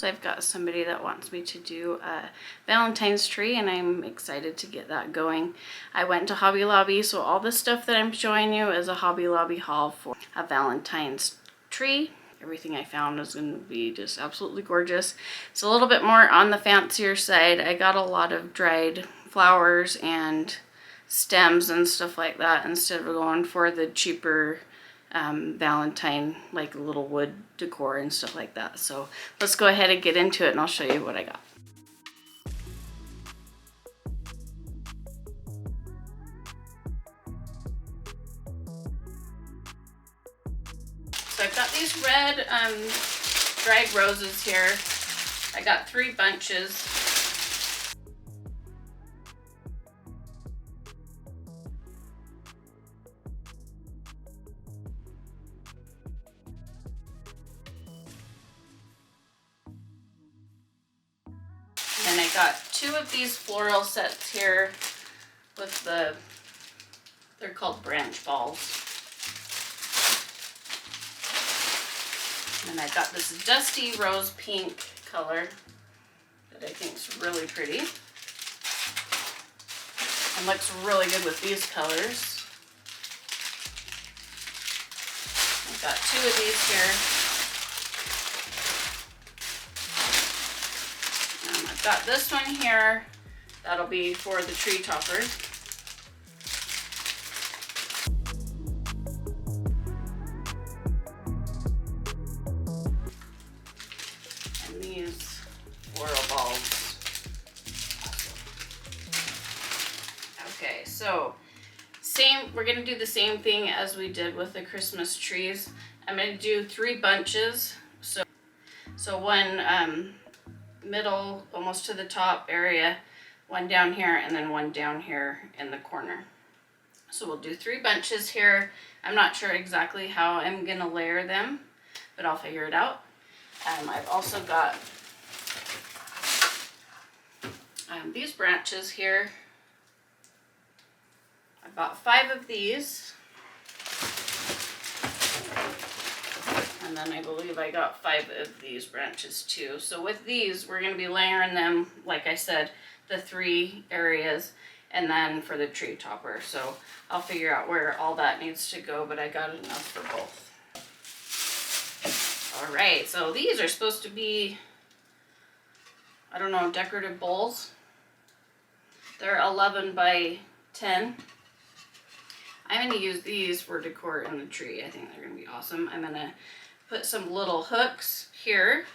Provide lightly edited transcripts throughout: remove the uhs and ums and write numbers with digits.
I've got somebody that wants me to do a Valentine's tree, and I'm excited to get that going. I went to Hobby Lobby, so all the stuff that I'm showing you is a Hobby Lobby haul for a Valentine's tree. Everything I found is going to be just absolutely gorgeous. It's a little bit more on the fancier side. I got a lot of dried flowers and stems and stuff like that instead of going for the cheaper Valentine, like little wood decor and stuff like that. So let's go ahead and get into it, and I'll show you what I got. So I've got these red dried roses here. I got 3 bunches. And I got 2 of these floral sets here with they're called branch balls. And I got this dusty rose pink color that I think is really pretty. And looks really good with these colors. I've got 2 of these here. I've got this one here. That'll be for the tree topper. And these floral balls. Okay, so we're gonna do the same thing as we did with the Christmas trees. I'm gonna do 3 bunches. So one middle, almost to the top area, 1 down here, and then 1 down here in the corner. So we'll do 3 bunches here. I'm not sure exactly how I'm gonna layer them, but I'll figure it out. I've also got these branches here. I bought 5 of these. And then I believe I got 5 of these branches too. So with these, we're going to be layering them, like I said, the 3 areas, and then for the tree topper. So I'll figure out where all that needs to go, but I got enough for both. All right, so these are supposed to be, I don't know, decorative bowls. They're 11 by 10. I'm going to use these for decor in the tree. I think they're going to be awesome. I'm going to put some little hooks here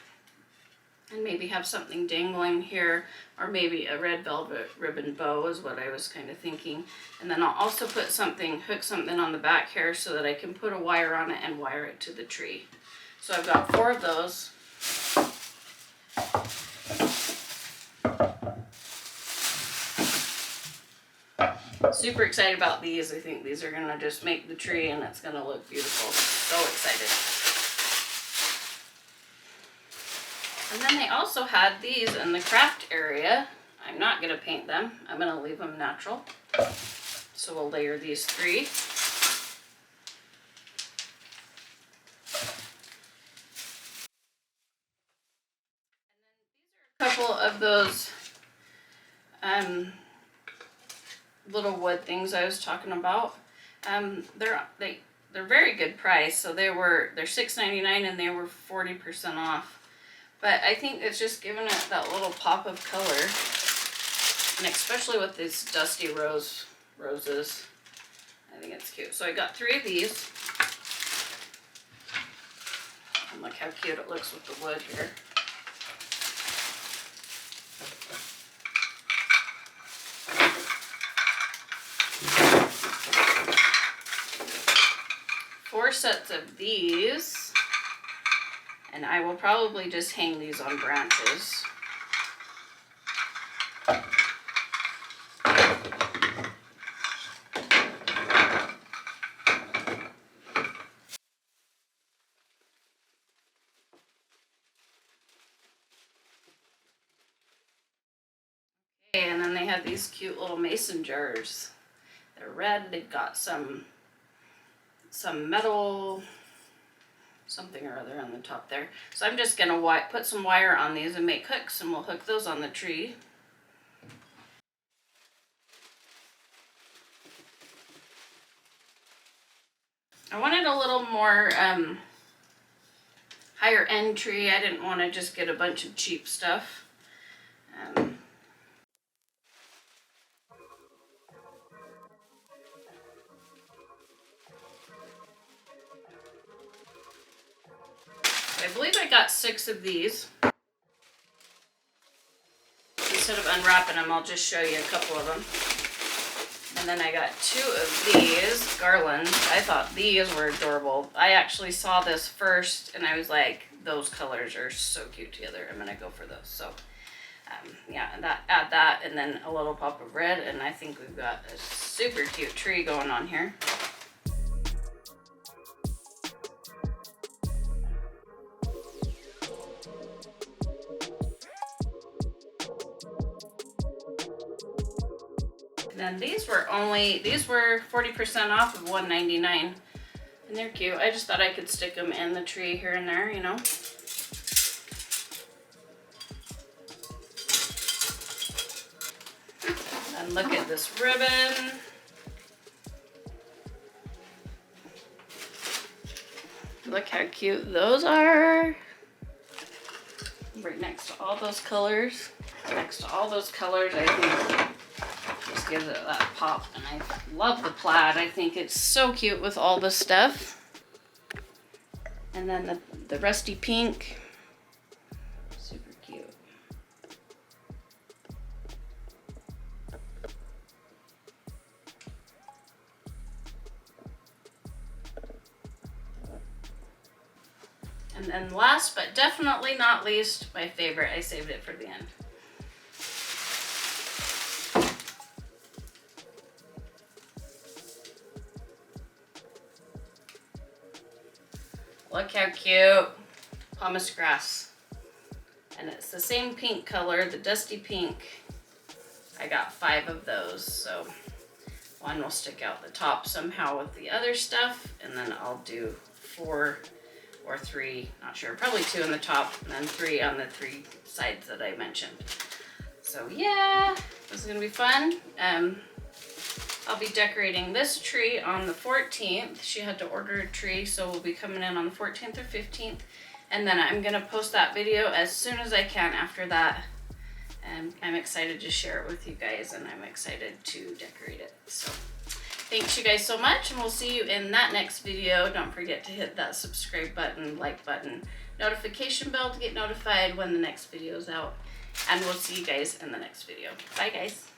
and maybe have something dangling here, or maybe a red velvet ribbon bow is what I was kind of thinking. And then I'll also put hook something on the back here so that I can put a wire on it and wire it to the tree. So I've got 4 of those. Super excited about these. I think these are gonna just make the tree, and it's gonna look beautiful. So excited. And then they also had these in the craft area. I'm not gonna paint them. I'm gonna leave them natural. So we'll layer these 3. And then these are a couple of those little wood things I was talking about. They're very good price. So they're $6.99 and they were 40% off. But I think it's just giving it that little pop of color, and especially with these dusty roses, I think it's cute. So I got 3 of these, and look how cute it looks with the wood here. Four sets of these, and I will probably just hang these on branches. Okay, and then they have these cute little mason jars. They're red. They've got some metal something or other on the top there. So I'm just gonna put some wire on these and make hooks, and we'll hook those on the tree. I wanted a little more higher end tree. I didn't want to just get a bunch of cheap stuff. I believe I got 6 of these. Instead of unwrapping them, I'll just show you a couple of them. And then I got 2 of these garlands. I thought these were adorable. I actually saw this first and I was like, those colors are so cute together. I'm gonna go for those. So yeah, and add that and then a little pop of red, and I think we've got a super cute tree going on here. And these were 40% off of $1.99, and they're cute. I just thought I could stick them in the tree here and there, you know. And look at this ribbon. Look how cute those are. Right next to all those colors. Next to all those colors, I think just gives it that pop. And I love the plaid. I think it's so cute with all the stuff. And then the rusty pink. Super cute. And then last but definitely not least, my favorite, I saved it for the end. Look how cute, pumice grass. And it's the same pink color, the dusty pink. I got 5 of those, so one will stick out the top somehow with the other stuff, and then I'll do 4 or 3, not sure, probably 2 on the top, and then 3 on the 3 sides that I mentioned. So yeah, this is gonna be fun. I'll be decorating this tree on the 14th. She had to order a tree, so we'll be coming in on the 14th or 15th. And then I'm gonna post that video as soon as I can after that. And I'm excited to share it with you guys, and I'm excited to decorate it. So thanks you guys so much, and we'll see you in that next video. Don't forget to hit that subscribe button, like button, notification bell to get notified when the next video is out. And we'll see you guys in the next video. Bye guys.